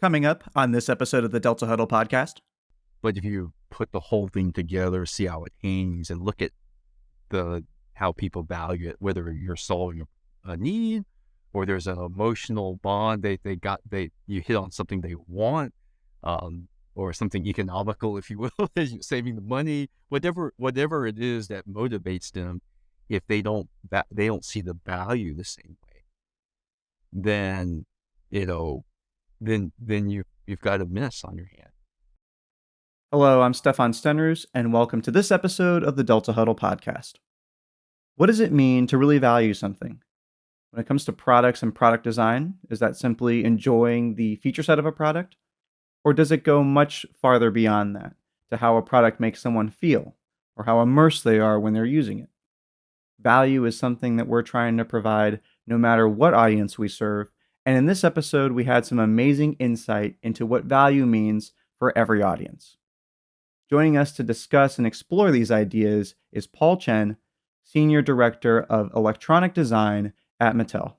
Coming up on this episode of the Delta Huddle podcast. But if you put the whole thing together, see how it hangs, and look at how people value it, whether you're solving a need or there's an emotional bond you hit on something they want, or something economical, if you will, saving the money, whatever it is that motivates them. If they don't see the value the same way, then you've got a mess on your hand. Hello, I'm Stefan Stenrus, and welcome to this episode of the Delta Huddle podcast. What does it mean to really value something? When it comes to products and product design, is that simply enjoying the feature set of a product? Or does it go much farther beyond that, to how a product makes someone feel, or how immersed they are when they're using it? Value is something that we're trying to provide no matter what audience we serve, and in this episode, we had some amazing insight into what value means for every audience. Joining us to discuss and explore these ideas is Paul Chen, Senior Director of Electronic Design at Mattel.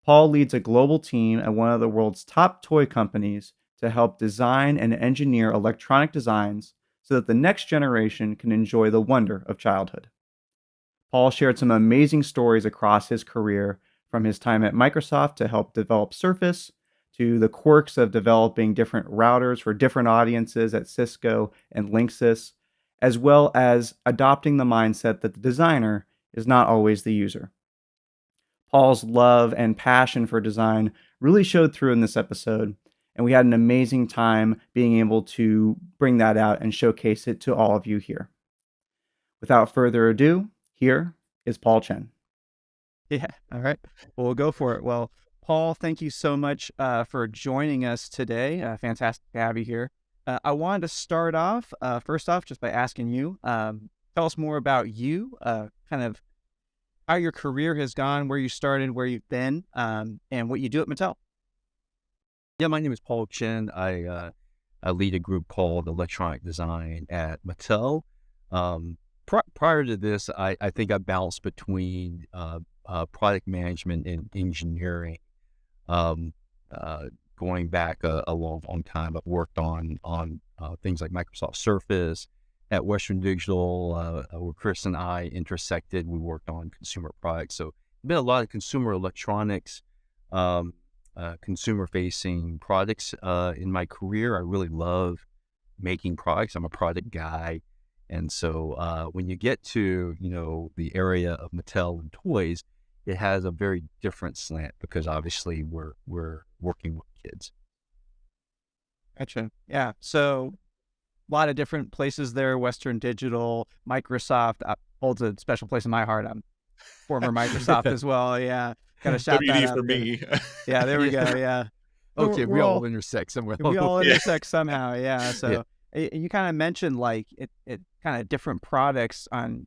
Paul leads a global team at one of the world's top toy companies to help design and engineer electronic designs so that the next generation can enjoy the wonder of childhood. Paul shared some amazing stories across his career, from his time at Microsoft to help develop Surface, to the quirks of developing different routers for different audiences at Cisco and Linksys, as well as adopting the mindset that the designer is not always the user. Paul's love and passion for design really showed through in this episode, and we had an amazing time being able to bring that out and showcase it to all of you here. Without further ado, here is Paul Chen. Yeah, all right. Well, we'll go for it. Well, Paul, thank you so much for joining us today. Fantastic to have you here. I wanted to start off, first off, just by asking you, tell us more about you, kind of how your career has gone, where you started, where you've been, and what you do at Mattel. Yeah, my name is Paul Chen. I lead a group called Electronic Design at Mattel. Prior to this, I think I bounced between product management and engineering. Going back a long time, I've worked on things like Microsoft Surface. At Western Digital, where Chris and I intersected, we worked on consumer products. So been a lot of consumer electronics, consumer-facing products in my career. I really love making products. I'm a product guy. And so when you get to, the area of Mattel and toys, it has a very different slant because obviously we're working with kids. Gotcha. Yeah. So a lot of different places there, Western Digital, Microsoft holds a special place in my heart. I'm former Microsoft as well. Yeah. Got to shout that out for me. Yeah, there we go. Yeah. Okay, we all intersect somewhere. We all intersect somehow. Yeah. So you kind of mentioned like it kind of different products on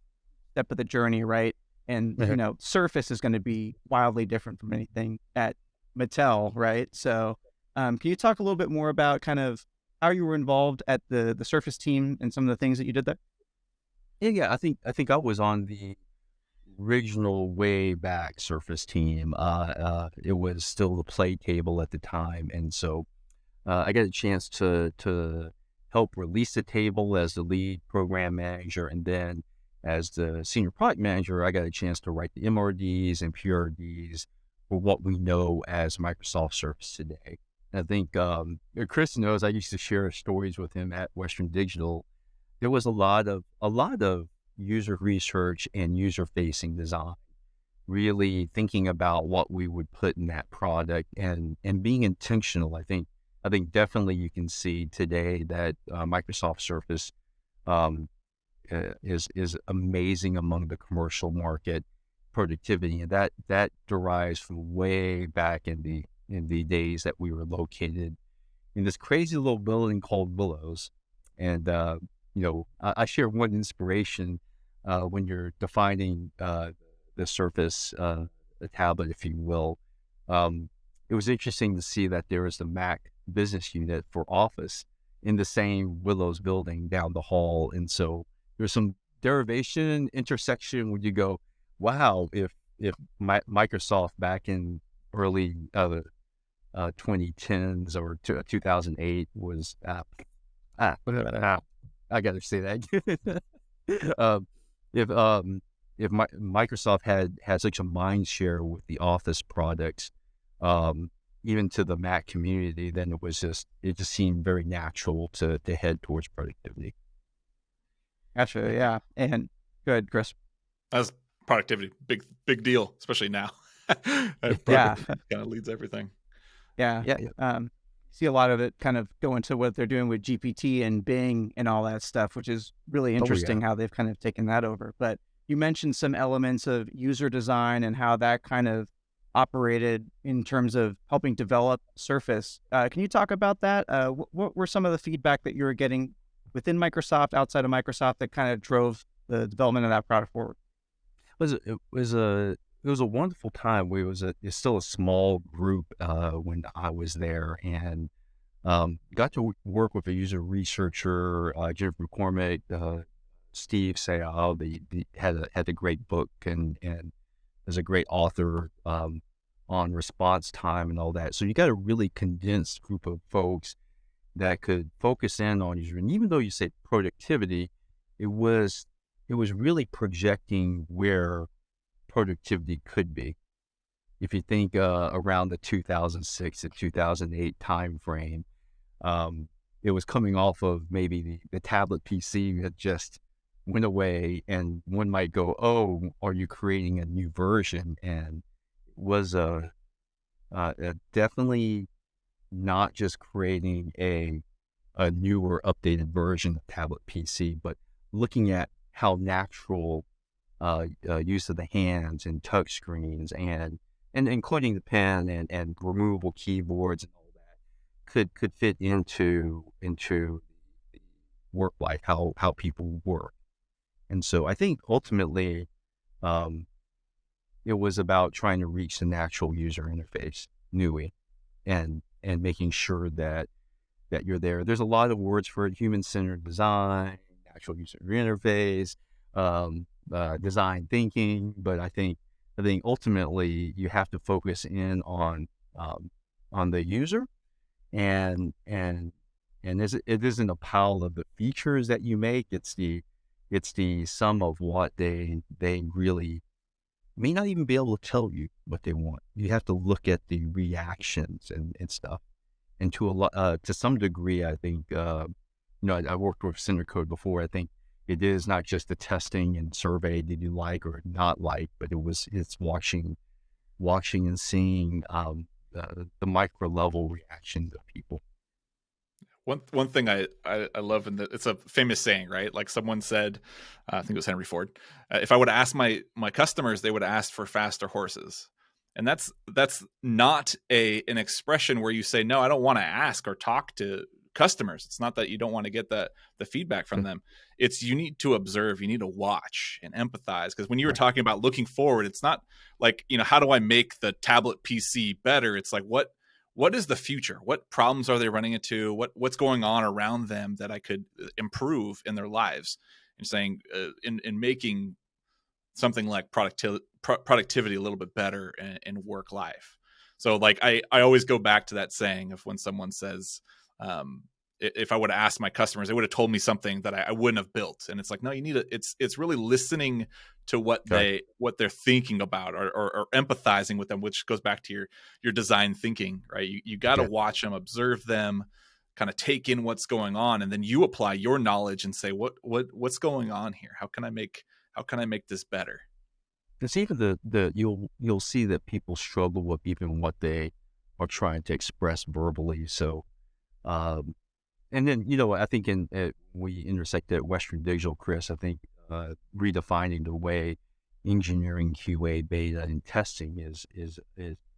step of the journey, right? And, Surface is going to be wildly different from anything at Mattel, right? So can you talk a little bit more about kind of how you were involved at the Surface team and some of the things that you did there? Yeah. I think I was on the original way back Surface team. It was still the play table at the time. And so I got a chance to help release the table as the lead program manager, and then as the senior product manager, I got a chance to write the MRDs and PRDs for what we know as Microsoft Surface today. And I think Chris knows I used to share stories with him at Western Digital. There was a lot of user research and user-facing design, really thinking about what we would put in that product and being intentional. I think definitely you can see today that Microsoft Surface is amazing among the commercial market productivity, and that derives from way back in the days that we were located in this crazy little building called Willows. And I share one inspiration when you're defining the Surface, the tablet, if you will. It was interesting to see that there is the Mac business unit for Office in the same Willows building down the hall, and so there's some derivation intersection where you go, wow, if Microsoft back in early 2010s or 2008 was I got to say that. um, if Microsoft had such a mind share with the Office products, even to the Mac community, then it just seemed very natural to head towards productivity. Gotcha. Yeah. And good, Chris. That's productivity, big deal, especially now. Yeah. Productivity kind of leads everything. Yeah. Yeah. See a lot of it kind of go into what they're doing with GPT and Bing and all that stuff, which is really interesting how they've kind of taken that over. But you mentioned some elements of user design and how that kind of operated in terms of helping develop Surface. Can you talk about that? What were some of the feedback that you were getting within Microsoft, outside of Microsoft, that kind of drove the development of that product forward? It was a wonderful time. It's still a small group when I was there, and got to work with a user researcher, Jennifer McCormick, Steve Sayal. They had a great book and is a great author on response time and all that. So you got a really condensed group of folks that could focus in on user. And even though you say productivity, it was really projecting where productivity could be. If you think around the 2006 to 2008 timeframe, it was coming off of maybe the tablet PC that just went away, and one might go, "Oh, are you creating a new version?" And it was definitely not just creating a newer, updated version of tablet PC, but looking at how natural use of the hands and touch screens and including the pen and removable keyboards and all that could fit into work life, how people work. And so I think ultimately it was about trying to reach the natural user interface, NUI, and making sure that you're there. There's a lot of words for it: human-centered design, natural user interface, design thinking. But I think ultimately you have to focus in on the user, and it isn't a pile of the features that you make. It's the sum of what they really may not even be able to tell you what they want. You have to look at the reactions and stuff. And to some degree, I think, I worked with Centercode before. I think it is not just the testing and survey, did you like or not like, but it's watching and seeing the micro level reactions of people. One thing I love, and it's a famous saying, right? Like someone said, I think it was Henry Ford, if I would ask my customers, they would ask for faster horses. And that's not an expression where you say, no, I don't want to ask or talk to customers. It's not that you don't want to get the feedback from them. It's you need to observe, you need to watch and empathize. Because when you were talking about looking forward, it's not like, how do I make the tablet PC better? It's like, what is the future? What problems are they running into? What's going on around them that I could improve in their lives? And saying in making something like productivity a little bit better in work life. So like I always go back to that saying of when someone says, if I would have asked my customers, they would have told me something that I wouldn't have built. And it's like, no, you need it's really listening to what they're thinking about or empathizing with them, which goes back to your design thinking, right? You got to watch them, observe them, kind of take in what's going on. And then you apply your knowledge and say, what's going on here? How can I make this better? It's even you'll see that people struggle with even what they are trying to express verbally. So, and then, I think we intersect at Western Digital, Chris, I think redefining the way engineering, QA, beta, and testing is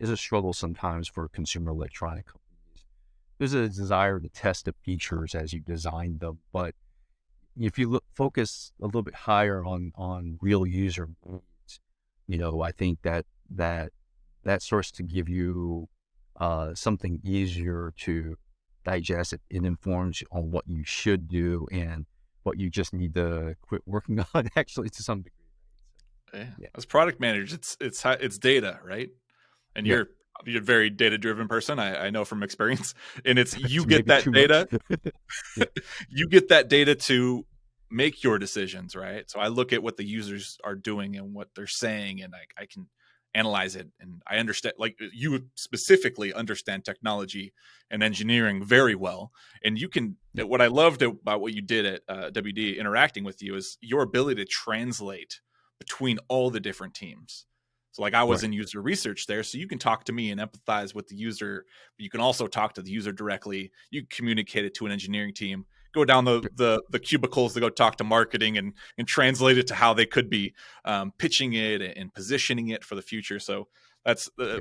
a struggle sometimes for consumer electronic companies. There's a desire to test the features as you design them, but if you focus a little bit higher on real user needs, I think that starts to give you something easier to digest. It informs you on what you should do and what you just need to quit working on, actually, to some degree. Yeah. As product managers, it's data, right? And You're a very data-driven person, I know from experience, and it's you get Maybe that too data, much. Yeah. you get that data to make your decisions, right? So I look at what the users are doing and what they're saying, and I can analyze it, and I understand. Like you specifically understand technology and engineering very well, and you can. Yeah. What I loved about what you did at WD interacting with you is your ability to translate between all the different teams. So like I was Right. in user research there, so you can talk to me and empathize with the user, but you can also talk to the user directly. You can communicate it to an engineering team, go down the cubicles to go talk to marketing and translate it to how they could be pitching it and positioning it for the future. So that's Yeah.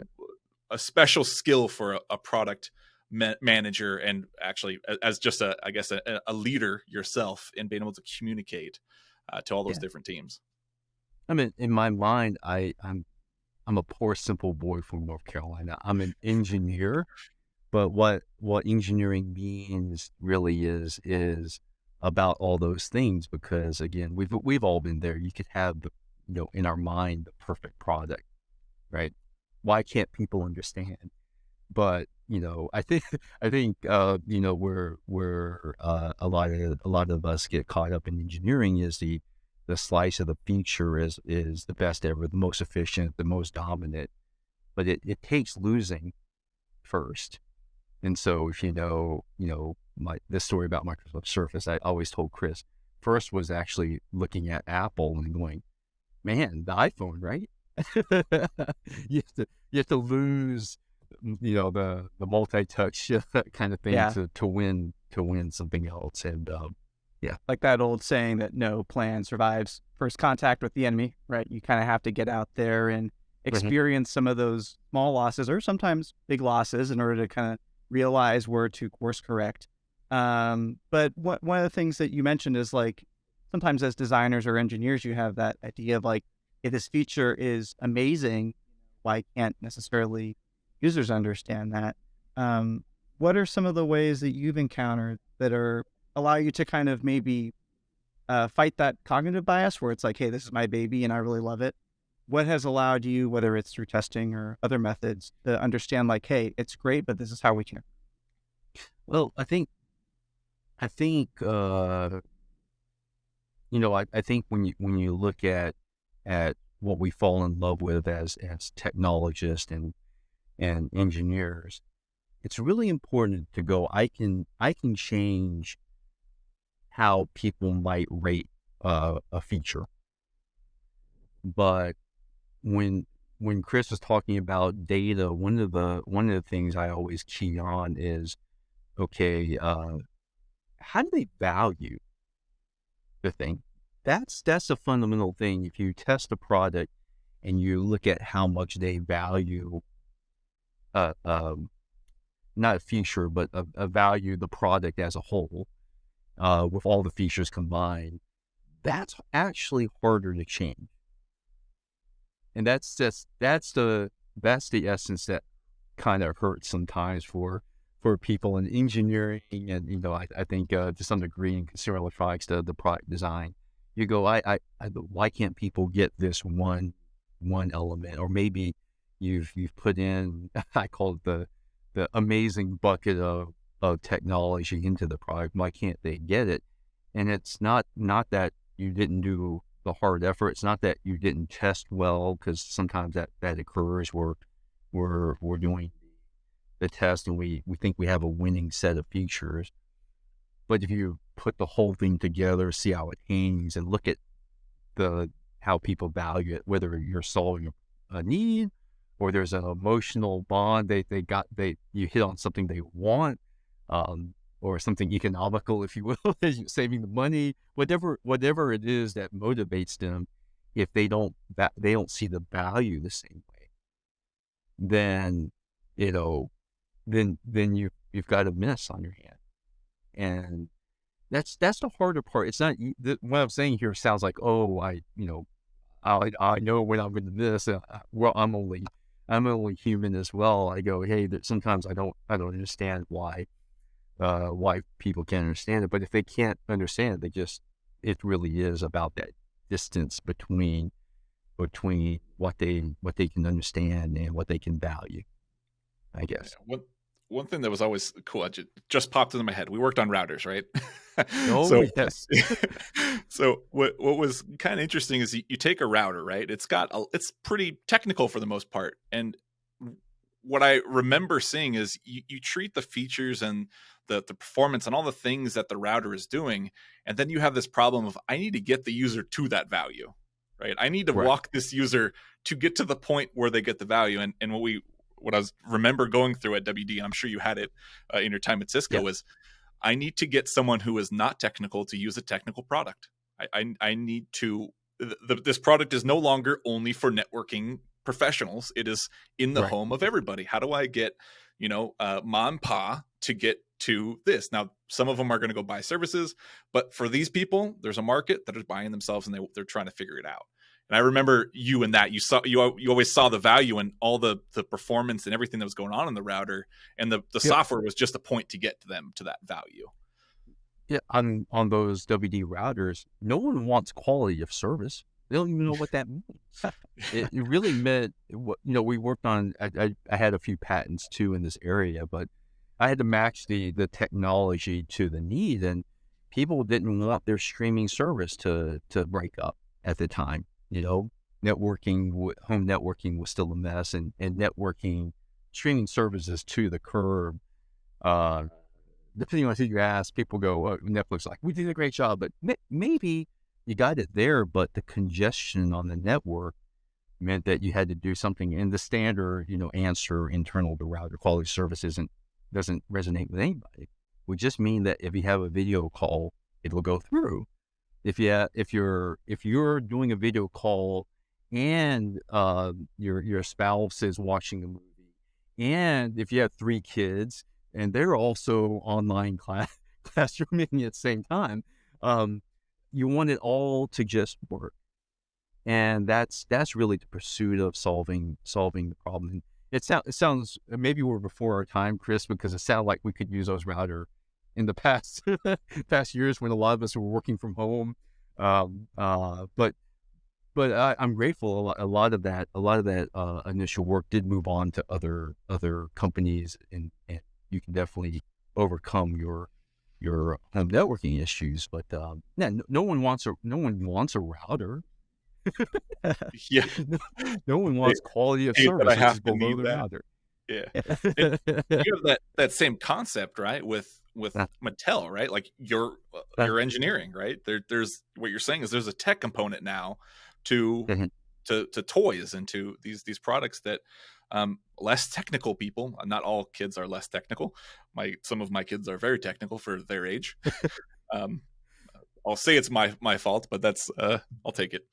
a special skill for a product manager, and actually as just I guess a leader yourself in being able to communicate to all those Yeah. different teams. I mean, in my mind, I'm a poor, simple boy from North Carolina. I'm an engineer, but what engineering means really is about all those things. Because again, we've all been there. You could have in our mind the perfect product, right? Why can't people understand? But I think where a lot of us get caught up in engineering is the slice of the feature is the best ever, the most efficient, the most dominant. But it takes losing first. And so if this story about Microsoft Surface, I always told Chris, first was actually looking at Apple and going, man, the iPhone, right? You have to lose, the multi-touch kind of thing Yeah. to win something else. And yeah, Like that old saying that no plan survives first contact with the enemy, right? You kind of have to get out there and experience some of those small losses or sometimes big losses in order to kind of realize where to course correct. But one of the things that you mentioned is like sometimes as designers or engineers, you have that idea of like, if this feature is amazing, why can't necessarily users understand that? What are some of the ways that you've encountered that allow you to kind of maybe fight that cognitive bias where it's like, hey, this is my baby and I really love it? What has allowed you, whether it's through testing or other methods, to understand like, hey, it's great, but this is how we can? well, I think I think when you look at what we fall in love with as technologists and engineers, it's really important to go, I can change how people might rate a feature. But when Chris was talking about data, one of the things I always key on is, okay, how do they value the thing? That's a fundamental thing. If you test a product and you look at how much they value, uh, um, not a feature, but a value the product as a whole, with all the features combined, that's actually harder to change. And that's the essence that kind of hurts sometimes for people in engineering, and I think to some degree in consumer electronics, the product design. You go, why can't people get this one element? Or maybe you've put in I call it the amazing bucket of technology into the product. Why can't they get it? And it's not that you didn't do the hard effort. It's not that you didn't test well, because sometimes that occurs. We're doing the test and we think we have a winning set of features. But if you put the whole thing together, see how it hangs, and look at how people value it, whether you're solving a need or there's an emotional bond, you hit on something they want, or something economical, if you will, saving the money, whatever it is that motivates them. If they don't see the value the same way, then you've got a miss on your hand. And that's the harder part. It's not what I'm saying here sounds like, oh, I know when I'm going to miss. Well, I'm only human as well. I go, hey, sometimes I don't understand why people can't understand it. But if they can't understand it, it really is about that distance between what they can understand and what they can value. I guess. One thing that was always cool, just popped into my head. We worked on routers, right? Oh, So yes. so what was kind of interesting is you take a router, right? It's pretty technical for the most part, and what I remember seeing is you treat the features and the performance and all the things that the router is doing, and then you have this problem of I need to get the user to that value, right? I need to Right. walk this user to get to the point where they get the value. And what I was remember going through at WD, and I'm sure you had it in your time at Cisco, Yeah. was I need to get someone who is not technical to use a technical product. I need to. This product is no longer only for networking professionals. It is in the Right. home of everybody. How do I get, mom and pa to get to this? Now, some of them are going to go buy services, but for these people, there's a market that is buying themselves, and they're trying to figure it out. And I remember you in that you always saw the value in all the performance and everything that was going on in the router, and the Yep. software was just a point to get to them to that value. Yeah. On those WD routers, no one wants quality of service. They don't even know what that means. It really meant, we worked on, I had a few patents too in this area, but I had to match the technology to the need, and people didn't want their streaming service to break up at the time. Networking, home networking was still a mess, and networking, streaming services to the curb. Depending on who you ask, people go, oh, Netflix, like, we did a great job, but maybe you got it there, but the congestion on the network meant that you had to do something, and the standard, answer internal to router quality service doesn't resonate with anybody. It would just mean that if you have a video call, it'll go through. If you're doing a video call and your spouse is watching a movie, and if you have 3 kids and they're also online classrooming at the same time, you want it all to just work. And that's really the pursuit of solving the problem. And it sounds, maybe we're before our time, Chris, because it sounded like we could use those router in the past years when a lot of us were working from home. But I'm grateful. A lot of that initial work did move on to other companies, and you can definitely overcome your home networking issues. But no one wants a router. Yeah, No one wants quality of Hey, but service I have to below need the that. router. Yeah. And you have that same concept, right? With Yeah. Mattel, right? Like your engineering, right? There's what you're saying is there's a tech component now to Mhm. to toys and to these products that less technical people. Not all kids are less technical. Some of my kids are very technical for their age. I'll say it's my fault, but that's I'll take it.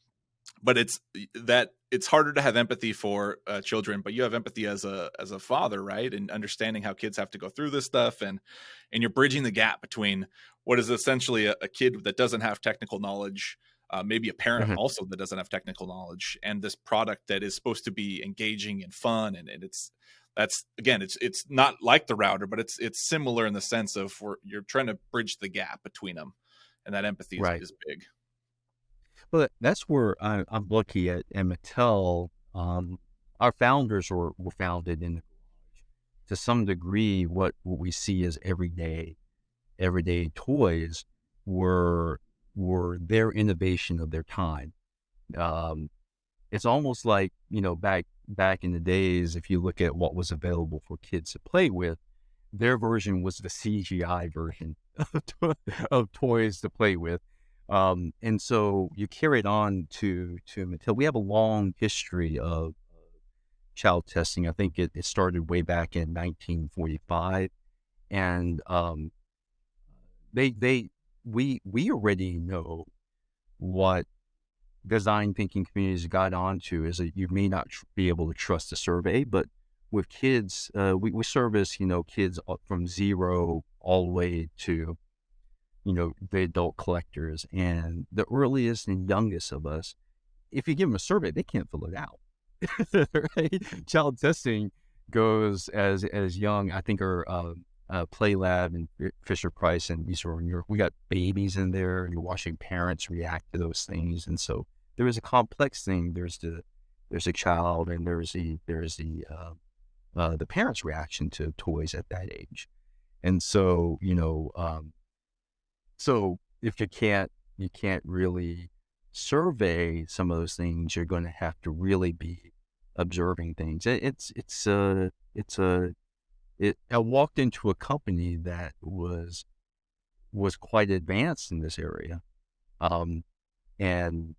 But it's harder to have empathy for children, but you have empathy as a father, right? And understanding how kids have to go through this stuff, and you're bridging the gap between what is essentially a kid that doesn't have technical knowledge, maybe a parent Mhm. also that doesn't have technical knowledge, and this product that is supposed to be engaging and fun, and it's not like the router, but it's similar in the sense of you're trying to bridge the gap between them, and that empathy Right. is big. Well, that's where I'm lucky at Mattel. Our founders were founded in, to some degree, what we see as everyday toys were their innovation of their time. It's almost like, back in the days, if you look at what was available for kids to play with, their version was the CGI version of toys to play with. And so you carry it on to Mattel. We have a long history of child testing. I think it started way back in 1945, and we already know what design thinking communities got onto is that you may not be able to trust a survey, but with kids, we service kids from 0 all the way to the adult collectors, and the earliest and youngest of us. If you give them a survey, they can't fill it out. Right? Child testing goes as young. I think our Play Lab and Fisher Price and Eastern Europe, we got babies in there, and you're watching parents react to those things. And so there is a complex thing. There's a child, and there's the the parents' reaction to toys at that age. And so, so if you can't really survey some of those things, you're going to have to really be observing things. I walked into a company that was quite advanced in this area. And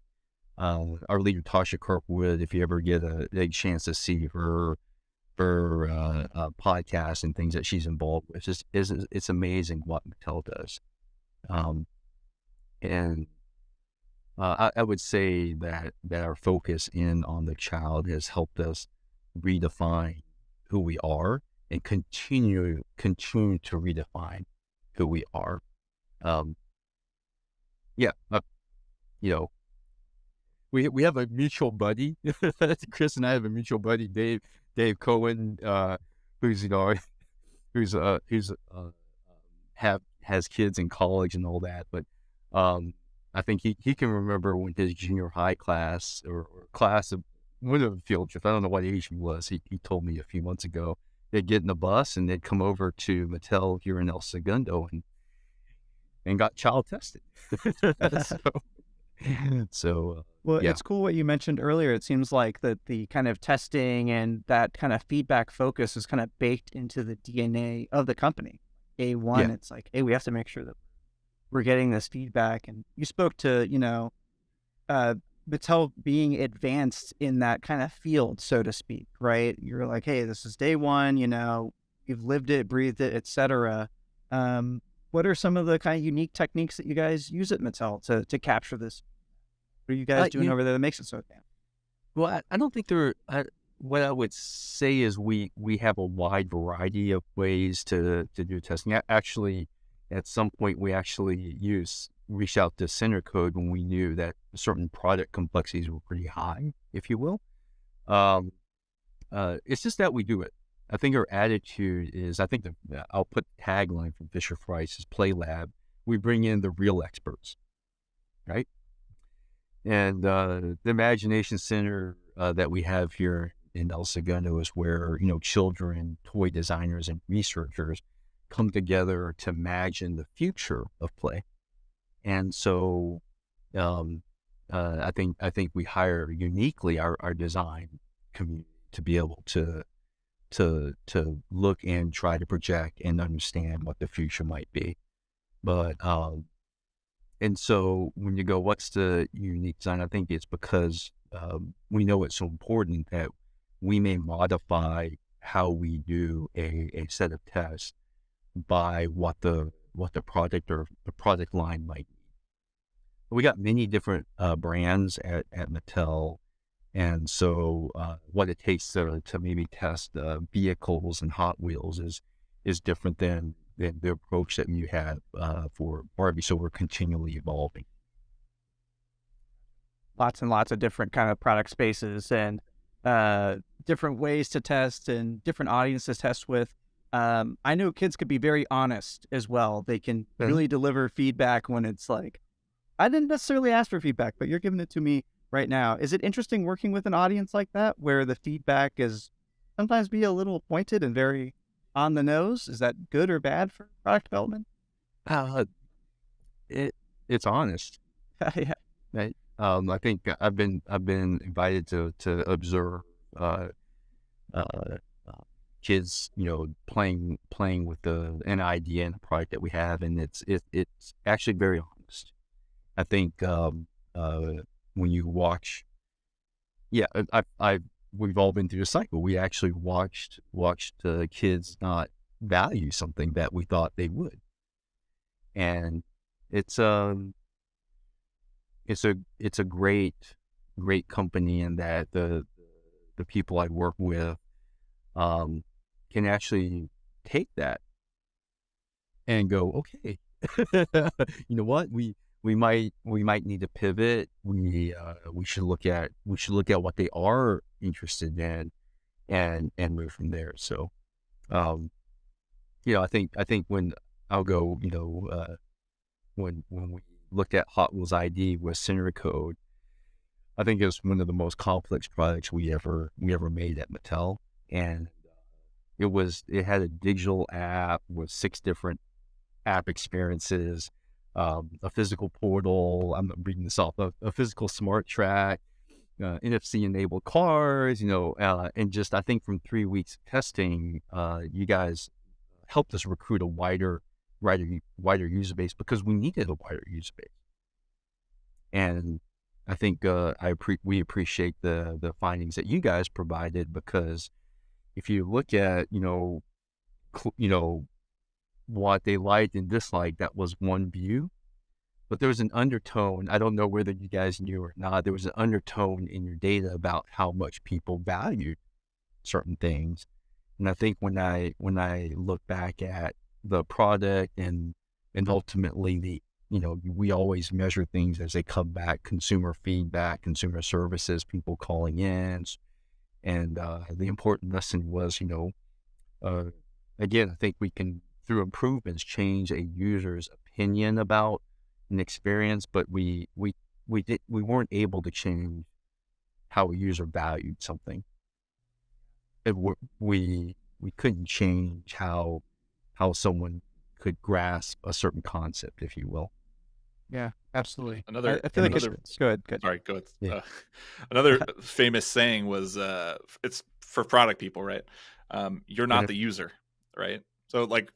our leader, Tasha Kirkwood, if you ever get a chance to see her podcast and things that she's involved with, it's amazing what Mattel does. And I would say that our focus in on the child has helped us redefine who we are and continue to redefine who we are. Yeah, we have a mutual buddy. Chris and I have a mutual buddy, Dave Cohen, who's has kids in college and all that. But I think he can remember when his junior high class or class of one of the field trips. I don't know what age he was. He told me a few months ago. They'd get in a bus and they'd come over to Mattel here in El Segundo and got child tested. Well, yeah. it's cool what you mentioned earlier. It seems like that the kind of testing and that kind of feedback focus is kind of baked into the DNA of the company. Day one, It's like, hey, we have to make sure that we're getting this feedback. And you spoke to, Mattel being advanced in that kind of field, so to speak, right? You're like, hey, this is day one, you've lived it, breathed it, etc. What are some of the kind of unique techniques that you guys use at Mattel to capture this? What are you guys doing over there that makes it so advanced? Well, I don't think what I would say is we have a wide variety of ways to do testing. Actually, at some point, we actually reached out to Centercode when we knew that certain product complexities were pretty high, if you will. It's just that we do it. I think our attitude is, I'll put the tagline from Fisher Price's Play Lab. We bring in the real experts, right? And the Imagination Center that we have here in El Segundo is where, children, toy designers, and researchers come together to imagine the future of play. And so I think we hire uniquely our design community to be able to look and try to project and understand what the future might be. But and so when you go, what's the unique design? I think it's because we know it's so important that we may modify how we do a set of tests by what the product or the product line might be. We got many different brands at Mattel. And so what it takes to maybe test vehicles and Hot Wheels is different than the approach that you have for Barbie. So we're continually evolving. Lots and lots of different kind of product spaces and different ways to test and different audiences to test with. I know kids could be very honest as well. They can really deliver feedback when it's like, I didn't necessarily ask for feedback, but you're giving it to me right now. Is it interesting working with an audience like that, where the feedback is sometimes be a little pointed and very on the nose? Is that good or bad for product development? It's honest. Yeah. Right? I think I've been invited to observe kids, playing with an idea and a product that we have, and it's actually very honest. I think when you watch, we've all been through a cycle. We actually watched kids not value something that we thought they would, and it's a great company in that the people I work with can actually take that and go, okay, you know what, we might need to pivot. We should look at what they are interested in and move from there. So, I think when I'll go, when we looked at Hot Wheels ID with Centercode, I think it was one of the most complex products we ever made at Mattel, and it had a digital app with 6 different app experiences, a physical portal. I'm reading this off of a physical smart track, NFC enabled cars, and just I think from 3 weeks of testing, you guys helped us recruit a wider user base because we needed a wider user base. And I think we appreciate the findings that you guys provided, because if you look at what they liked and disliked, that was one view. But there was an undertone. I don't know whether you guys knew or not. There was an undertone in your data about how much people valued certain things. And I think when I look back at the product and ultimately we always measure things as they come back: consumer feedback, consumer services, people calling in, and the important lesson was, again, I think we can, through improvements, change a user's opinion about an experience, but we weren't able to change how a user valued something. We couldn't change how someone could grasp a certain concept, if you will. Yeah, absolutely. Another, I feel like another. it's good. Sorry, go ahead. Yeah. Another famous saying was, it's for product people, right? You're not Mhm. the user, right? So like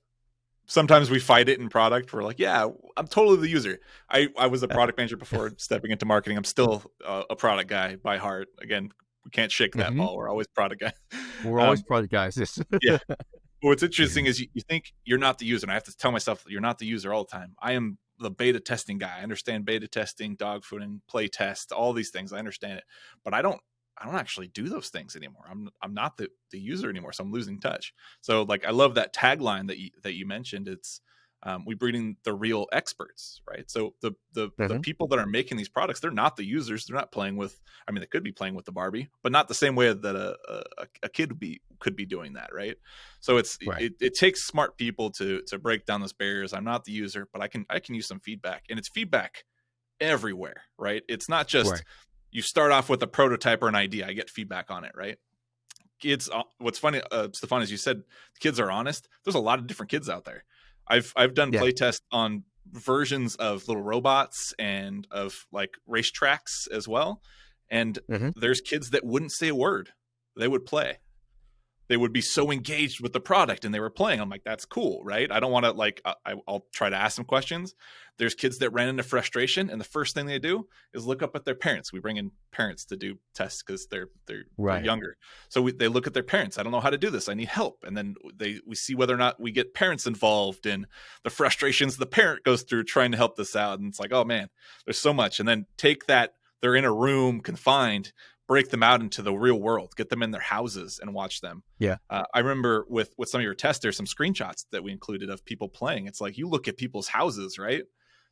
sometimes we fight it in product. We're like, yeah, I'm totally the user. I was a product manager before stepping into marketing. I'm still a product guy by heart. Again, we can't shake that ball. We're always product guys. We're always product guys. Yeah. But what's interesting is you think you're not the user, and I have to tell myself that you're not the user all the time. I am the beta testing guy. I understand beta testing, dogfooding, play test, all these things. I understand it, but I don't actually do those things anymore. I'm not the user anymore, so I'm losing touch. So like I love that tagline that you mentioned. It's we bring in the real experts, right? So the people that are making these products, they're not the users. They're not playing with. I mean, they could be playing with the Barbie, but not the same way that a kid could be doing that, right? So Right. it takes smart people to break down those barriers. I'm not the user, but I can use some feedback, and it's feedback everywhere, right? It's not just Right. you start off with a prototype or an idea. I get feedback on it, right? Kids, what's funny, Stefan, as you said, kids are honest. There's a lot of different kids out there. I've done Yeah. play tests on versions of little robots and of like racetracks as well. And there's kids that wouldn't say a word. They would play. They would be so engaged with the product and they were playing. I'm like, that's cool, right? I don't want to like, I'll try to ask them questions. There's kids that ran into frustration, and the first thing they do is look up at their parents. We bring in parents to do tests because they're younger. So they look at their parents. I don't know how to do this. I need help. And then we see whether or not we get parents involved in the frustrations the parent goes through trying to help this out. And it's like, oh man, there's so much. And then take that, they're in a room confined, break them out into the real world, get them in their houses and watch them. Yeah. I remember with some of your tests, there's some screenshots that we included of people playing. It's like, you look at people's houses, right?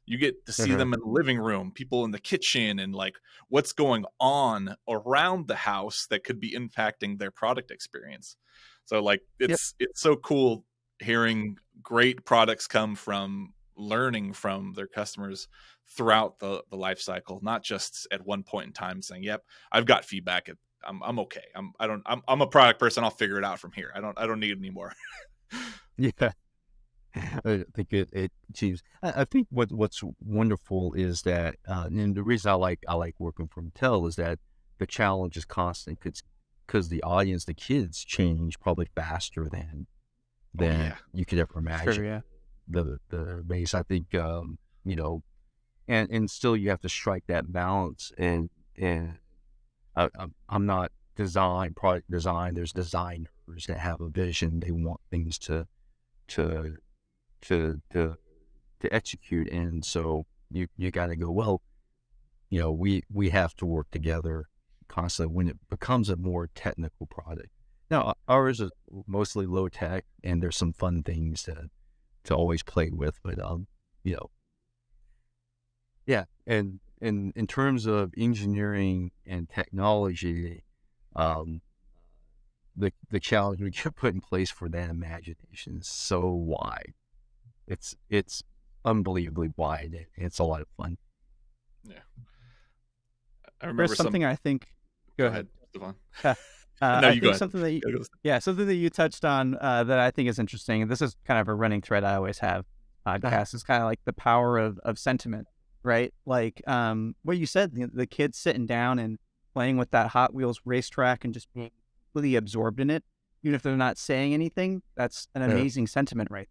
You get to see them in the living room, people in the kitchen, and like what's going on around the house that could be impacting their product experience. So like, it's so cool hearing great products come from learning from their customers throughout the life cycle, not just at one point in time saying, yep, I've got feedback. I'm okay. I'm a product person. I'll figure it out from here. I don't need it anymore. Yeah. I think it achieves. I think what's wonderful is that, and the reason I like working for Mattel is that the challenge is constant, because the audience, the kids, change probably faster than you could ever imagine. Sure, yeah. The base, I think, and still you have to strike that balance. And I'm not product design. There's designers that have a vision. They want things to execute, and so you got to go, well, we have to work together constantly when it becomes a more technical product. Now ours is mostly low tech, and there's some fun things to always play with, but yeah. And in terms of engineering and technology, the challenge we can put in place for that imagination is so wide. It's unbelievably wide, and it's a lot of fun. Yeah. I remember There's something I think. Go ahead. Stefan. No, I you go think ahead. something that you touched on that I think is interesting, and this is kind of a running thread I always have podcasts, is kind of like the power of sentiment, right? Like what you said, the kids sitting down and playing with that Hot Wheels racetrack and just being really absorbed in it, even if they're not saying anything. That's an amazing sentiment, right?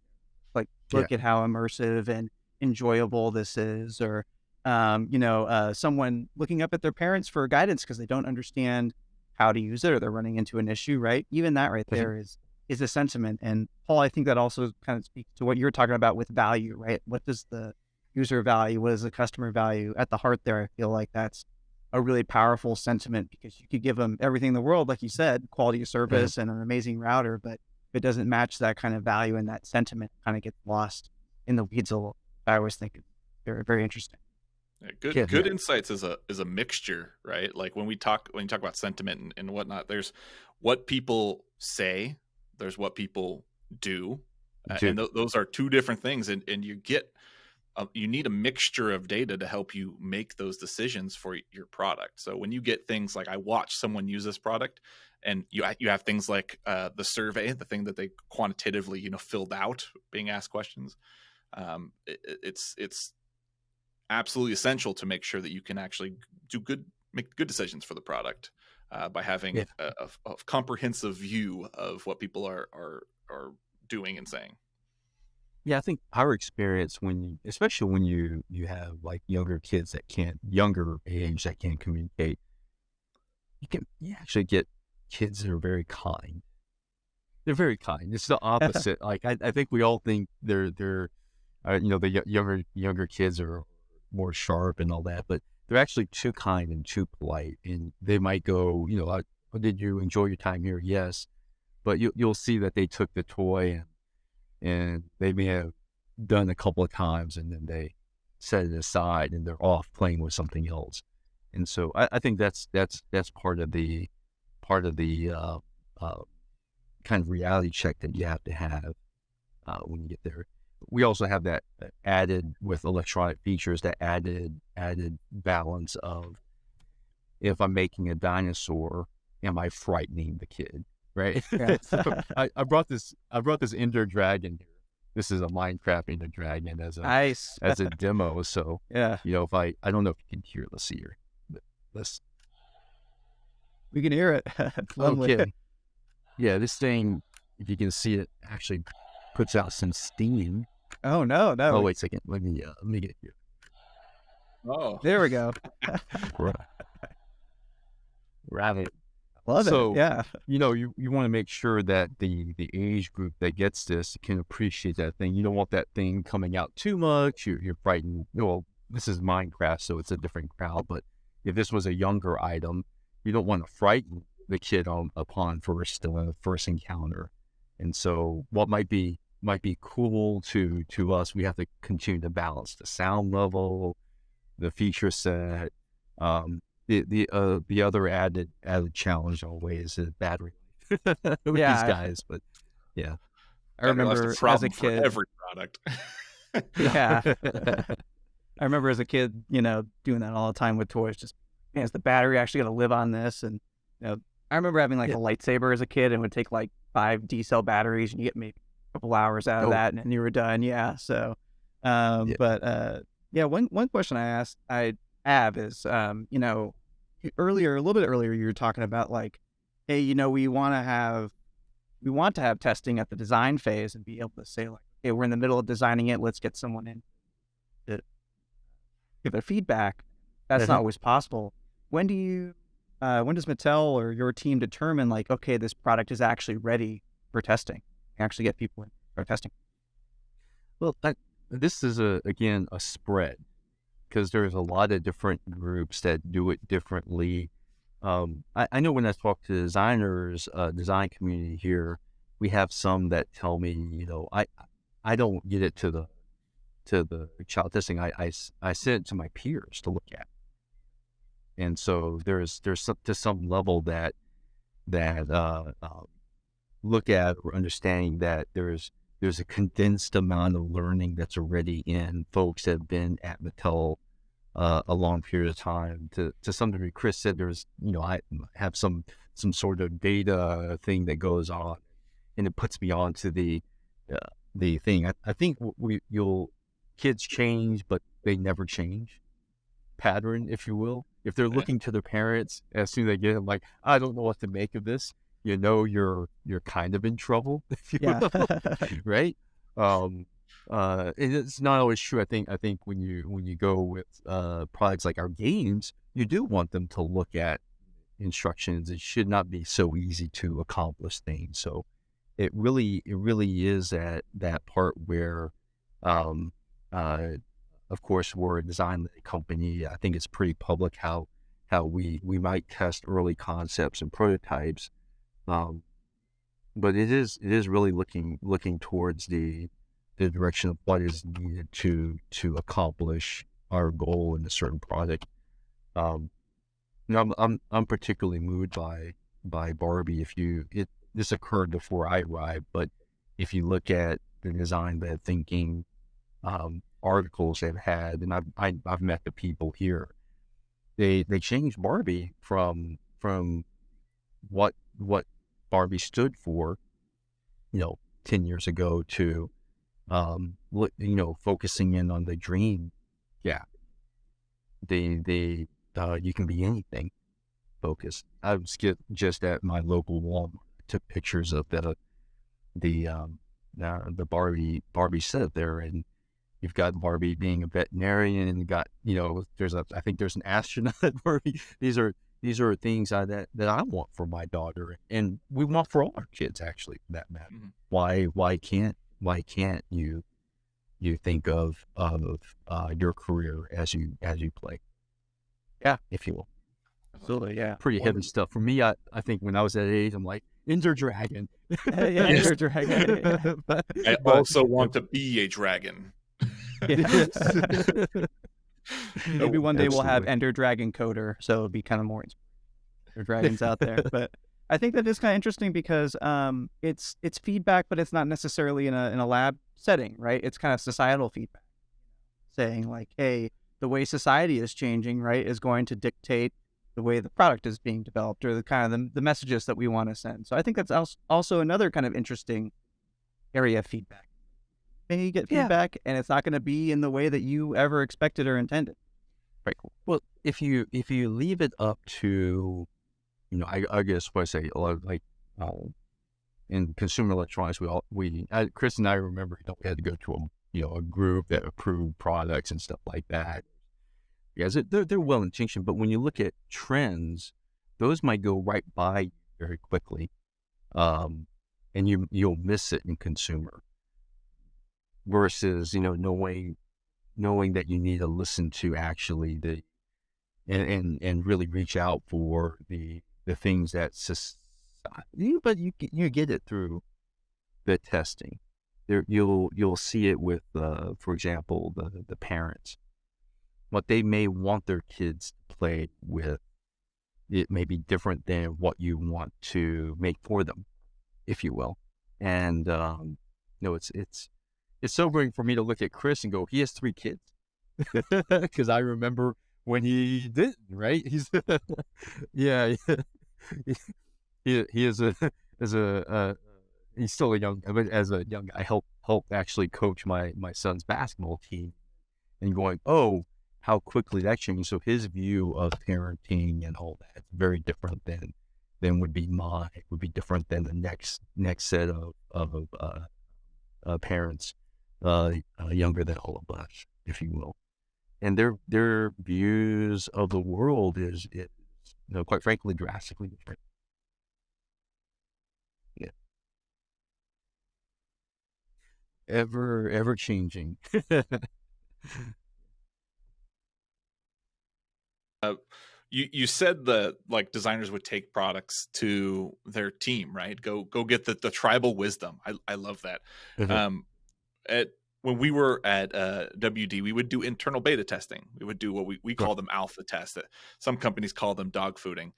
Like, look at how immersive and enjoyable this is, or someone looking up at their parents for guidance because they don't understand how to use it, or they're running into an issue, right? Even that right there is a sentiment. And Paul, I think that also kind of speaks to what you're talking about with value, right? What does the user value, what is the customer value at the heart there? I feel like that's a really powerful sentiment, because you could give them everything in the world, like you said, quality of service and an amazing router, but if it doesn't match that kind of value, and that sentiment kind of gets lost in the weeds a little. I always think it's very, very interesting. Yeah, good insights is a mixture, right? Like when you talk about sentiment and whatnot, there's what people say, there's what people do, and those are two different things, and you need a mixture of data to help you make those decisions for your product. So when you get things like, I watched someone use this product, and you have things like the survey, the thing that they quantitatively filled out, being asked questions. It's absolutely essential to make sure that you can actually make good decisions for the product by having a comprehensive view of what people are doing and saying. Yeah, I think our experience, especially when you have like younger age that can't communicate, you actually get kids that are very kind. They're very kind. It's the opposite. Like I think we all think they're the younger kids are more sharp and all that, but they're actually too kind and too polite. And they might go, did you enjoy your time here? Yes, but you'll see that they took the toy and they may have done a couple of times, and then they set it aside and they're off playing with something else. And so I think that's part of the kind of reality check that you have to have when you get there. We also have that added with electronic features, that added balance of, if I'm making a dinosaur, am I frightening the kid? Right. Yeah. So I brought this Ender Dragon here. This is a Minecraft Ender Dragon as a demo. So if I don't know if you can hear, let's see here. We can hear it. Okay. Yeah, this thing, if you can see it, actually puts out some steam. Oh no! Oh, wait a second. Let me get here. Oh, there we go. Rabbit. Love it. Yeah. You want to make sure that the age group that gets this can appreciate that thing. You don't want that thing coming out too much. You're frightened. Well, this is Minecraft, so it's a different crowd. But if this was a younger item, you don't want to frighten the kid upon first encounter. And so what might be cool to us, we have to continue to balance the sound level, the feature set. The other added challenge always is battery with these guys. But yeah, I remember as a kid, for every product. Yeah, I remember as a kid, doing that all the time with toys. Just, man, is the battery actually going to live on this? And I remember having like a lightsaber as a kid, and it would take like 5 D-cell batteries, and you get maybe a couple hours out of that, and you were done. Yeah. So, one question I have is, a little bit earlier, you were talking about like, hey, we want to have testing at the design phase and be able to say like, hey, we're in the middle of designing it. Let's get someone in to give their feedback. That's not always possible. When does Mattel or your team determine like, okay, this product is actually ready for testing? Actually get people in for testing? Well, this is again a spread, because there's a lot of different groups that do it differently. I know when I talk to designers, design community here, we have some that tell me, I don't get it to the child testing. I send it to my peers to look at. And so there's to some level that look at or understanding that there's a condensed amount of learning that's already in folks that have been at Mattel a long period of time. To some degree, Chris said I have some some sort of data thing that goes on, and it puts me onto the thing. I think kids change, but they never change pattern, if you will. If they're looking to their parents as soon as they get them, like, I don't know what to make of this, you're kind of in trouble, if you will, right? And it's not always true. I think when you go with products like our games, you do want them to look at instructions. It should not be so easy to accomplish things. So it really is at that part where, of course, we're a design company. I think it's pretty public how we might test early concepts and prototypes, but it is really looking towards the direction of what is needed to accomplish our goal in a certain product. I'm particularly moved by Barbie. This occurred before I arrived, but if you look at the design bed thinking articles they've had, and I've met the people here, they changed Barbie from what Barbie stood for, 10 years ago to focusing in on the dream gap. You can be anything focused. I was just at my local Walmart, took pictures of the Barbie set there, and you've got Barbie being a veterinarian, and you got, I think there's an astronaut Barbie. These are things that I want for my daughter, and we want for all our kids, actually, for that matter. Mm-hmm. Why can't you think of your career as you play? Yeah, if you will. Absolutely, yeah. Pretty heavy stuff. For me, I think when I was that age, I'm like, Ender Dragon. Ender Dragon. I also want to be a dragon. Maybe one day we'll have Ender Dragon Coder, so it'll be kind of more dragons out there. But I think that is kind of interesting because it's feedback, but it's not necessarily in a lab setting, right? It's kind of societal feedback, saying like, hey, the way society is changing, right, is going to dictate the way the product is being developed, or the kind of the messages that we want to send. So I think that's also another kind of interesting area of feedback. Maybe you get feedback, and it's not going to be in the way that you ever expected or intended. Right. Well, if you leave it up to, I guess what I say, like in consumer electronics, Chris and I remember, we had to go to a group that approved products and stuff like that. Yes, they're well intentioned, but when you look at trends, those might go right by you very quickly, and you'll miss it in consumer. Versus, knowing that you need to listen to actually and really reach out for the things that but you get it through the testing. There you'll see it with for example the parents, what they may want their kids to play with. It may be different than what you want to make for them, if you will. And it's sobering for me to look at Chris and go, he has 3 kids. Because I remember when he didn't, right? He's yeah, he is he's still a young, but as a young guy, helped actually coach my son's basketball team, and going, oh, how quickly that changed. So his view of parenting and all that is very different than would be mine. It would be different than the next set of parents, younger than all of us, if you will. And their views of the world is quite frankly, drastically different. Yeah. Ever changing. You said that like designers would take products to their team, right? Go get the tribal wisdom. I love that. Mm-hmm. When we were at WD, we would do internal beta testing. We would do what we call them alpha tests. Some companies call them dogfooding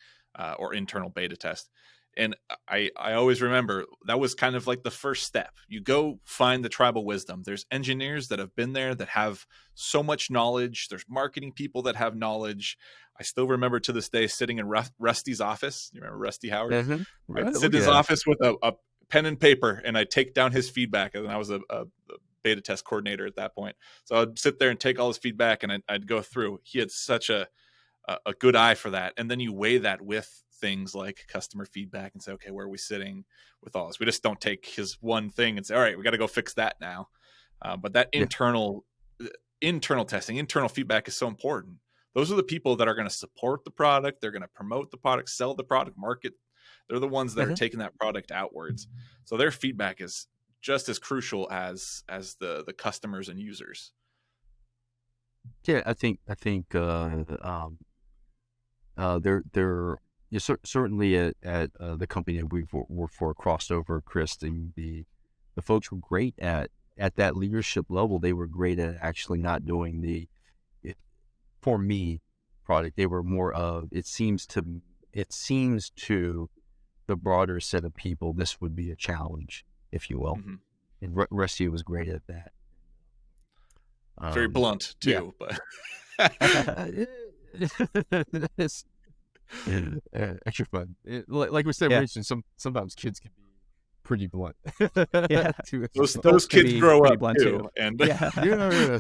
or internal beta test. And I always remember that was kind of like the first step. You go find the tribal wisdom. There's engineers that have been there that have so much knowledge. There's marketing people that have knowledge. I still remember to this day sitting in Rusty's office. You remember Rusty Howard? Mhm. I'd Right. Oh, sit in his yeah. office with a pen and paper, and I'd take down his feedback. And I was a beta test coordinator at that point. So I'd sit there and take all his feedback, and I'd go through. He had such a good eye for that. And then you weigh that with things like customer feedback and say, okay, where are we sitting with all this? We just don't take his one thing and say, all right, we got to go fix that now. But that Yeah. internal testing, internal feedback is so important. Those are the people that are going to support the product. They're going to promote the product, sell the product, market. They're the ones that are taking that product outwards. So their feedback is just as crucial as the customers and users. Yeah, I think there certainly at the company that we've worked for, Crossover, Chris, the folks were great at that leadership level. They were great at actually not doing the for me product. They were more of it seems to the broader set of people this would be a challenge, if you will. Mhm. And Rusty was great at that. Very blunt too, but it's extra fun. Like we said, Yeah. sometimes kids can be pretty blunt. Yeah. Too. those can kids be grow pretty up blunt, too, too. and Yeah.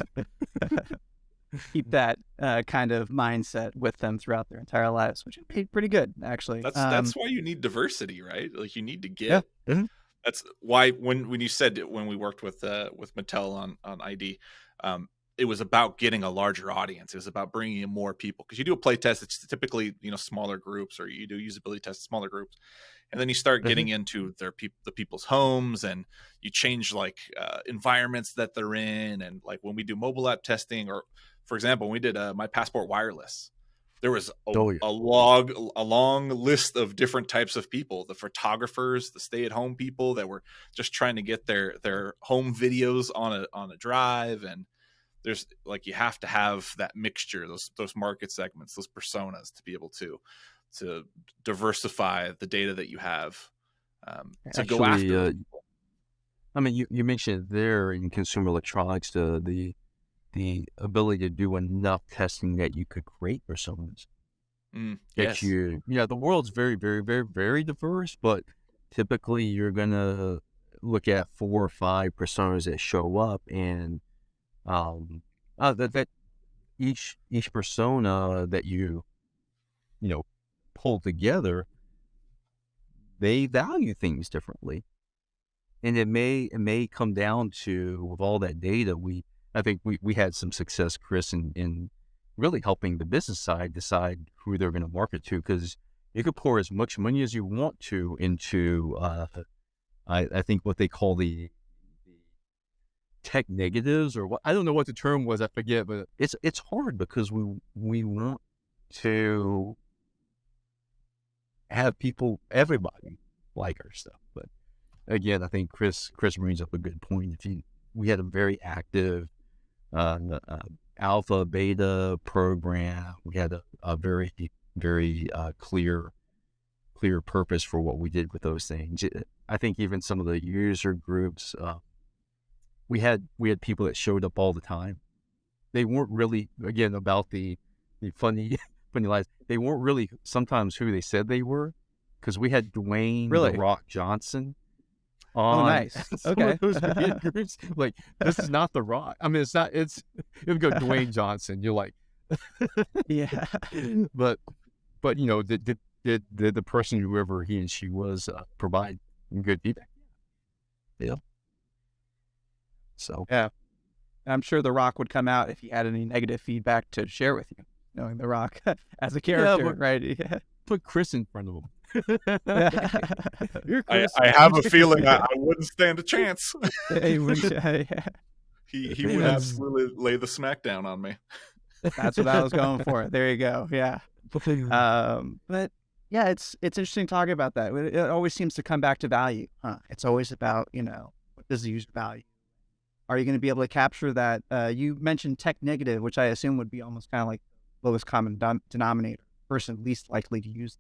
Keep that kind of mindset with them throughout their entire lives, which would be pretty good, actually. that's why you need diversity, right? Like you need to Yeah. get. Mhm. That's why when you said when we worked with Mattel on ID, it was about getting a larger audience. It was about bringing in more people, because you do a play test. It's typically smaller groups, or you do usability tests, smaller groups, and then you start getting into the people's homes, and you change like environments that they're in, and like when we do mobile app testing, or for example, when we did My Passport Wireless, there was a long list of different types of people: the photographers, the stay-at-home people that were just trying to get their home videos on a drive, and there's like you have to have that mixture, those market segments, those personas, to be able to diversify the data that you have to go after those people. I mean, you mentioned there in consumer electronics the ability to do enough testing that you could create personas. Yes. The world's very, very, very, very diverse, but typically you're gonna look at 4 or 5 personas that show up, and that each persona that you pull together, they value things differently, and it may come down to, with all that data, I think we had some success, Chris, in really helping the business side decide who they're going to market to, because you could pour as much money as you want to into I think what they call the tech negatives, or what, I don't know what the term was, I forget, but it's hard because we want to have everybody like our stuff. But again, I think Chris brings up a good point. We had a very active alpha beta program. We had a very very clear purpose for what we did with those things. I think even some of the user groups, we had people that showed up all the time. They weren't really, again, about the funny lies. They weren't really sometimes who they said they were, because we had Dwayne Really? The Rock Johnson on. Oh, nice. some Okay. of those media groups. Like, this is not The Rock. I mean, it's not. It would go Dwayne Johnson. You're like, Yeah. but did the person, whoever he and she was, provide good feedback? Yeah. So Yeah. I'm sure The Rock would come out if he had any negative feedback to share with you, knowing The Rock as a character, but- right? Yeah. put Chris in front of him. You're I Chris. have a feeling I wouldn't stand a chance. He would- yeah. He would absolutely lay the smackdown on me. That's what I was going for. There you go. Yeah. But yeah, it's interesting talking about that. It always seems to come back to value. It's always about, what does the user value? Are you going to be able to capture that? You mentioned tech negative, which I assume would be almost kind of like lowest common denominator, person least likely to use.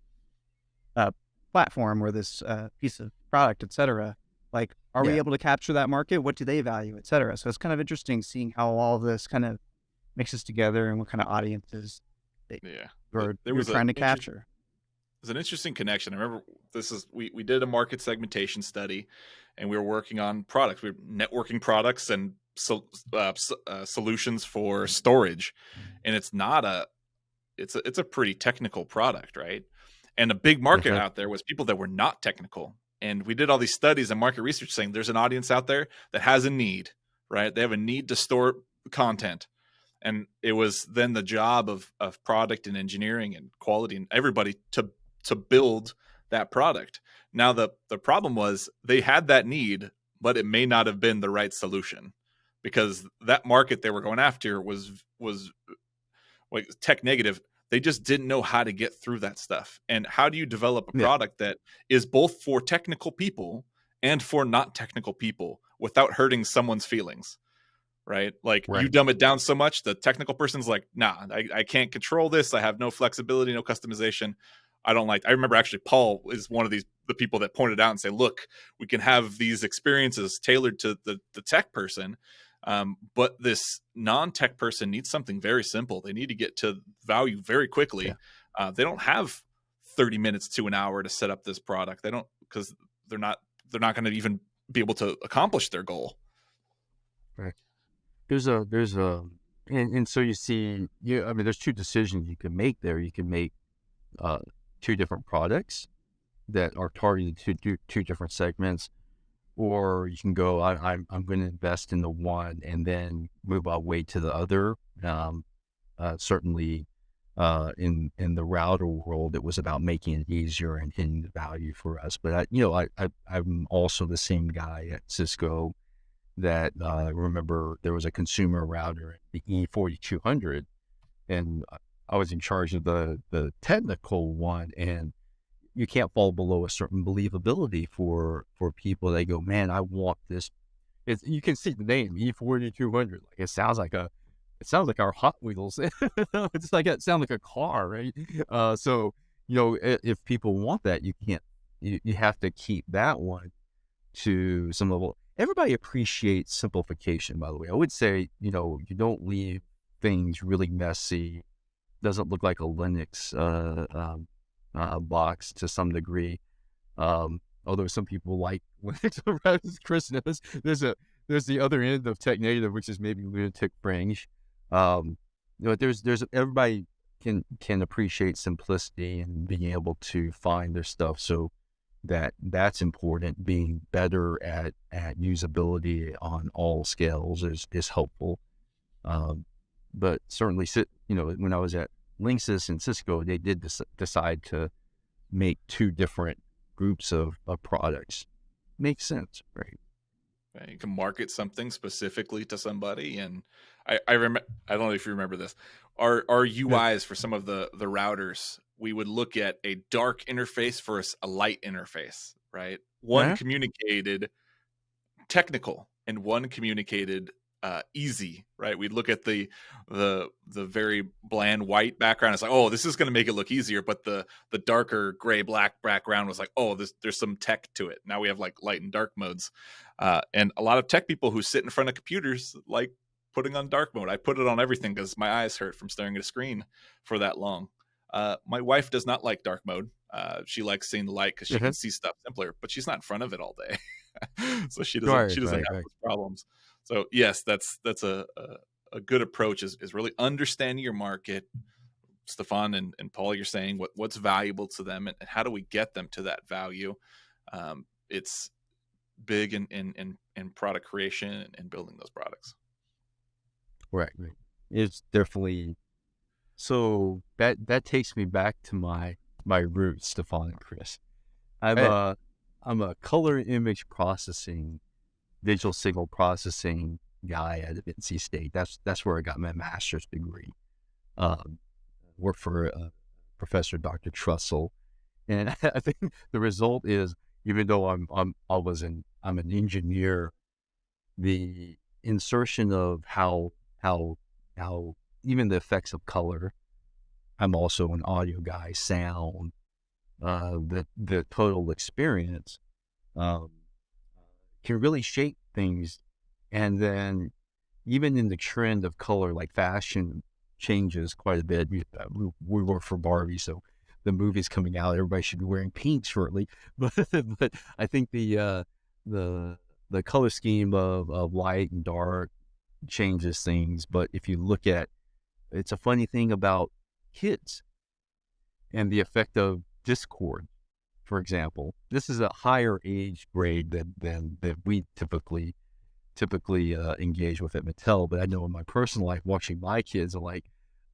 platform or this piece of product, et cetera. Like, are we Yeah. able to capture that market? What do they value, et cetera? So it's kind of interesting seeing how all of this kind of mixes together and what kind of audiences they, Yeah. There you're was a trying to interest capture. There's an interesting connection. I remember we did a market segmentation study, and we were working on products. We were networking products and solutions for storage, and it's a pretty technical product, right? And a big market Uh-huh. out there was people that were not technical. And we did all these studies and market research saying there's an audience out there that has a need, right? They have a need to store content, and it was then the job of product and engineering and quality and everybody to build that product. Now the problem was they had that need, but it may not have been the right solution, because that market they were going after was like tech negative. They just didn't know how to get through that stuff. And how do you develop a Yeah. product that is both for technical people and for not technical people without hurting someone's feelings? Right? Like, you Right. dumb it down so much, the technical person's like, nah, I can't control this. I have no flexibility, no customization. I remember actually Paul is one of the people that pointed out and say, look, we can have these experiences tailored to the tech person. But this non-tech person needs something very simple. They need to get to value very quickly. Yeah. They don't have 30 minutes to an hour to set up this product. They don't, because they're not going to even be able to accomplish their goal. Right. There's a, and so you see, I mean, there's two decisions you can make there. You can make two different products that are targeted to two different segments, or you can go, I'm going to invest in the one and then move away to the other. Certainly, in the router world, it was about making it easier and hitting the value for us. But I'm also the same guy at Cisco that remember there was a consumer router, the E4200, and I was in charge of the technical one, and you can't fall below a certain believability for people. They go, man, I want this. You can see the name E4200. Like it sounds like our Hot Wheels. It's like it sounds like a car, right? So if people want that, you can't. You have to keep that one to some level. Everybody appreciates simplification, by the way. I would say, you don't leave things really messy. Doesn't look like a Linux box to some degree. Although some people like Linux, as Chris knows, there's the other end of tech native, which is maybe lunatic fringe. There's everybody can appreciate simplicity and being able to find their stuff. So that's important. Being better at usability on all scales is helpful. But certainly, when I was at Linksys and Cisco, they did decide to make two different groups of products. Makes sense, right? You can market something specifically to somebody, and I remember. I don't know if you remember this. Our UIs for some of the routers, we would look at a dark interface versus a light interface. Right, one communicated technical, and one communicated easy. Right, we'd look at the very bland white background. It's like, oh, this is going to make it look easier, but the darker gray black background was like, oh, there's some tech to it. Now we have like light and dark modes. And a lot of tech people who sit in front of computers like putting on dark mode. I put it on everything because my eyes hurt from staring at a screen for that long. My wife does not like dark mode. She likes seeing the light because she can see stuff simpler, but she's not in front of it all day. So she doesn't have those problems. So yes, that's a good approach is really understanding your market. Stefan and Paul, you're saying what's valuable to them, and how do we get them to that value? It's big in product creation and building those products. Right. It's definitely. So that takes me back to my roots, Stefan and Chris. I'm a color image processing, digital signal processing guy at NC State. That's where I got my master's degree. Worked for Professor Dr. Trussell, and I think the result is, even though I'm an engineer, the insertion of how even the effects of color. I'm also an audio guy, sound, the total experience um, can really shape things. And then even in the trend of color, like fashion changes quite a bit. We work for Barbie, so the movie's coming out. Everybody should be wearing pink shortly. But I think the the color scheme of light and dark changes things. But if you look at, it's a funny thing about kids and the effect of discord, for example. This is a higher age grade than we typically engage with at Mattel. But I know in my personal life, watching my kids are like,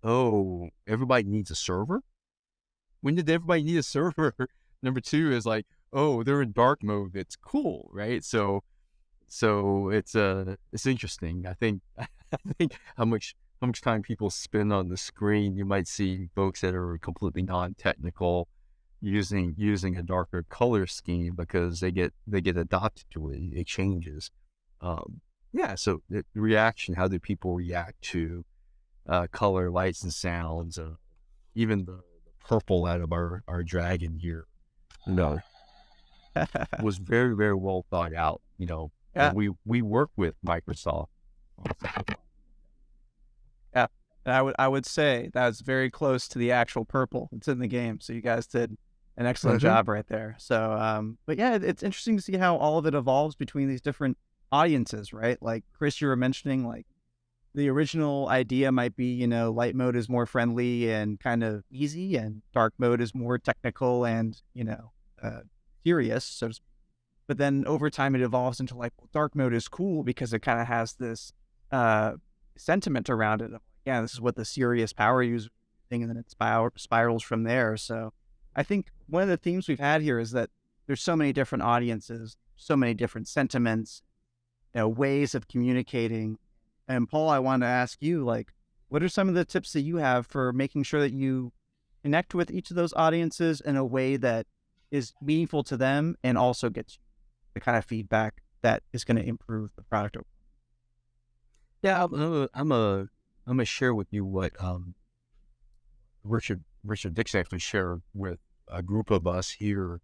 oh, everybody needs a server. When did everybody need a server? Number two is like, oh, they're in dark mode. It's cool, right? So it's interesting. I think how much time people spend on the screen. You might see folks that are completely non-technical using a darker color scheme because they get adopted to it. It changes. Yeah. So the reaction. How do people react to color, lights, and sounds? Even the purple out of our dragon here, was very, very well thought out. Yeah. And we work with Microsoft. Yeah. And I would say that's very close to the actual purple. It's in the game. So you guys did an excellent job right there. So, but yeah, it's interesting to see how all of it evolves between these different audiences, right? Like Chris, you were mentioning, like the original idea might be, light mode is more friendly and kind of easy, and dark mode is more technical and, serious. So, but then over time it evolves into like, well, dark mode is cool because it kind of has this sentiment around it. Yeah, this is what the serious power user thing, and then it spirals from there. So I think one of the themes we've had here is that there's so many different audiences, so many different sentiments, ways of communicating. And Paul, I wanted to ask you, like, what are some of the tips that you have for making sure that you connect with each of those audiences in a way that is meaningful to them and also gets you the kind of feedback that is going to improve the product? Yeah, I'm gonna share with you what Richard Dixon actually shared with a group of us here.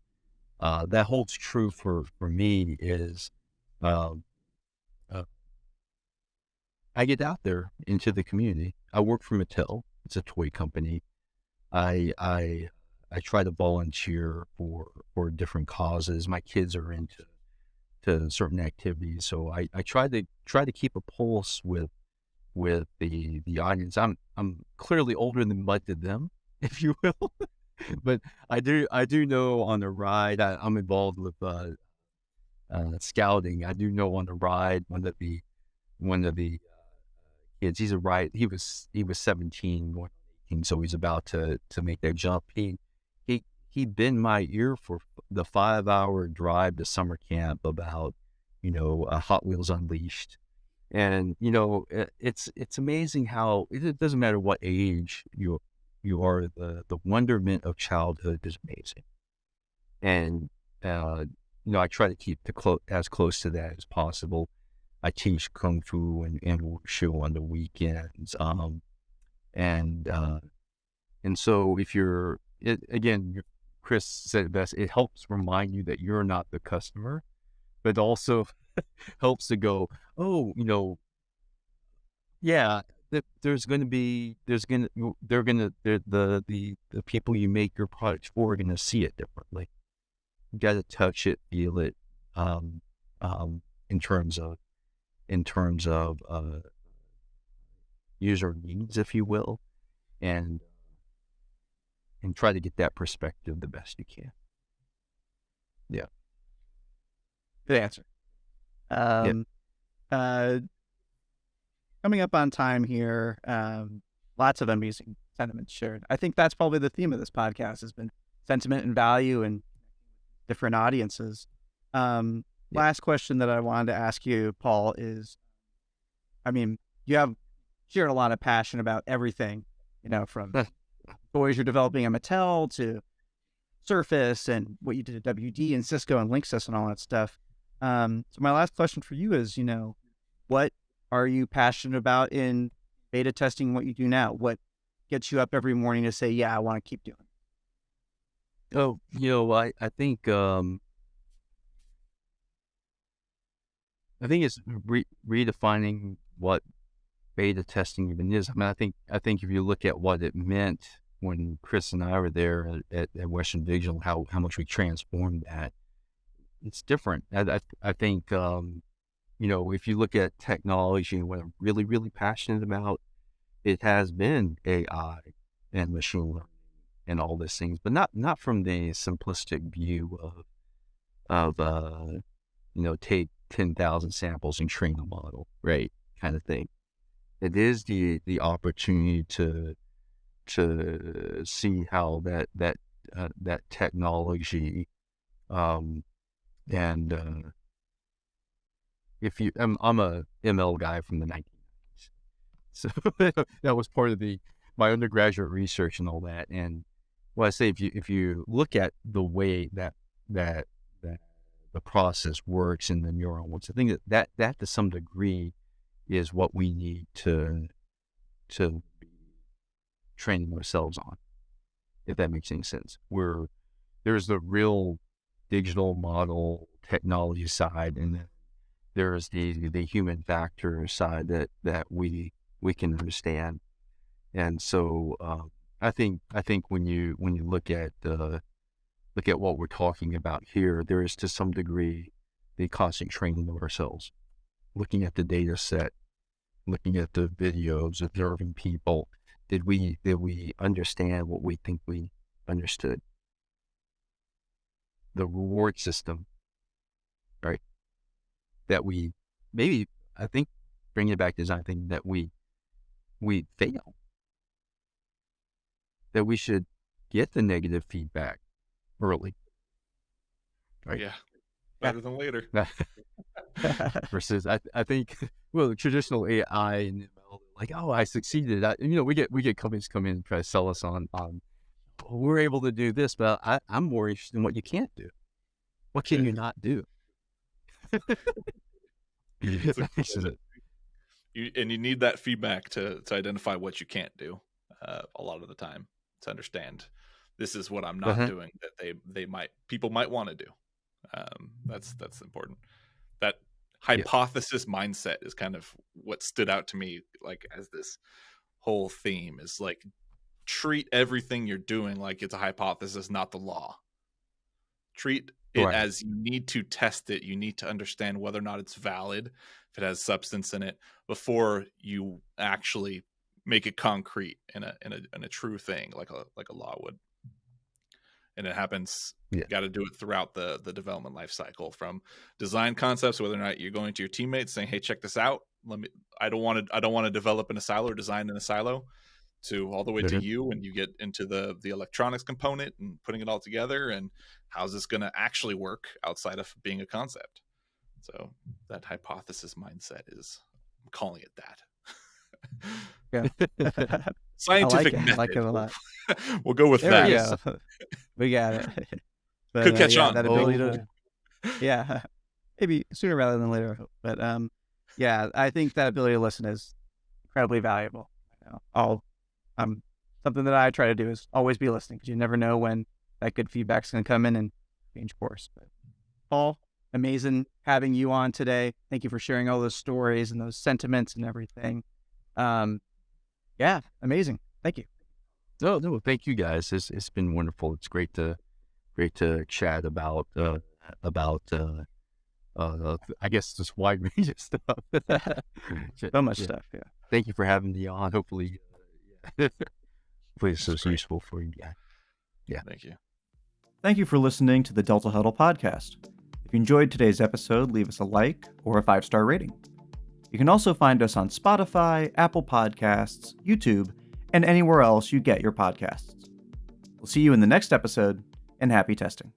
That holds true for me is um, uh, I get out there into the community. I work for Mattel. It's a toy company. I try to volunteer for different causes. My kids are into certain activities, so I try to keep a pulse with the audience. I'm clearly older than much of them, if you will, but I do know on the ride. I'm involved with scouting. I do know on the ride one of the kids. He was 17, going on 18, so he's about to make that jump. He'd been my ear for the 5-hour drive to summer camp about Hot Wheels Unleashed. And it's amazing how it doesn't matter what age you are. The wonderment of childhood is amazing, and I try to keep as close to that as possible. I teach kung fu and wushu on the weekends, and so if again, Chris said it best. It helps remind you that you're not the customer, but also helps to go, oh, yeah, the people you make your products for are gonna see it differently. You got to touch it, feel it, in terms of user needs, if you will, and try to get that perspective the best you can. Yeah. Good answer. Coming up on time here, lots of amazing sentiments shared. I think that's probably the theme of this podcast has been sentiment and value and different audiences. Last question that I wanted to ask you, Paul, is, you have shared a lot of passion about everything, from toys you're developing at Mattel to Surface and what you did at WD and Cisco and Linksys and all that stuff. So my last question for you is, what are you passionate about in beta testing what you do now? What gets you up every morning to say, yeah, I want to keep doing Oh, I think it's redefining what beta testing even is. I mean, I think if you look at what it meant when Chris and I were there at Western Digital, how much we transformed that, it's different. I think if you look at technology and what I'm really, really passionate about, it has been AI and machine learning and all these things, but not from the simplistic view of take 10,000 samples and train a model, right? Kind of thing. It is the opportunity to see how that technology, and if you, I'm a ML guy from the 1990s, so that was part of my undergraduate research and all that. And well, I say if you look at the way that the process works in the neurons, I think that to some degree is what we need to be training ourselves on, if that makes any sense. Where there's the real digital model technology side, and then there's the human factor side that we can understand. And so I think when you look at what we're talking about here, there is to some degree the constant training of ourselves, looking at the data set, looking at the videos, observing people. Did we understand what we think we understood? The reward system, right? That we maybe, I think, bringing it back to design, thing that we fail. That we should get the negative feedback early, right? Yeah, better than later. Versus, I think, well, traditional AI and ML, like, oh, I succeeded. We get companies come in and try to sell us on we're able to do this, but I'm more interested in what you can't do. What can you not do? You need that feedback to identify what you can't do a lot of the time, to understand this is what I'm not doing that people might want to do. That's important. That hypothesis mindset is kind of what stood out to me, like, as this whole theme is like, treat everything you're doing like it's a hypothesis, not the law. Treat it as you need to test it. You need to understand whether or not it's valid, if it has substance in it, before you actually make it concrete in a true thing, like a law would. And it happens. You got to do it throughout the development life cycle, from design concepts, whether or not you're going to your teammates saying, "Hey, check this out. I don't want to develop in a silo or design in a silo," to all the way to you when you get into the electronics component and putting it all together, and how's this going to actually work outside of being a concept. So that hypothesis mindset I'm calling it that. Yeah. Scientific method. I like it a lot. We'll go with that. Go. We got it. But, could catch on. That ability to, maybe sooner rather than later. But I think that ability to listen is incredibly valuable. Something that I try to do is always be listening, because you never know when that good feedback's going to come in and change course. But Paul, amazing having you on today. Thank you for sharing all those stories and those sentiments and everything. Amazing. Thank you. No, thank you guys. It's been wonderful. It's great to chat about I guess this wide range of stuff. So much stuff. Yeah. Thank you for having me on. Hopefully this was useful for you guys. Yeah. Thank you. Thank you for listening to the Delta Huddle podcast. If you enjoyed today's episode, leave us a like or a 5-star rating. You can also find us on Spotify, Apple Podcasts, YouTube, and anywhere else you get your podcasts. We'll see you in the next episode, and happy testing.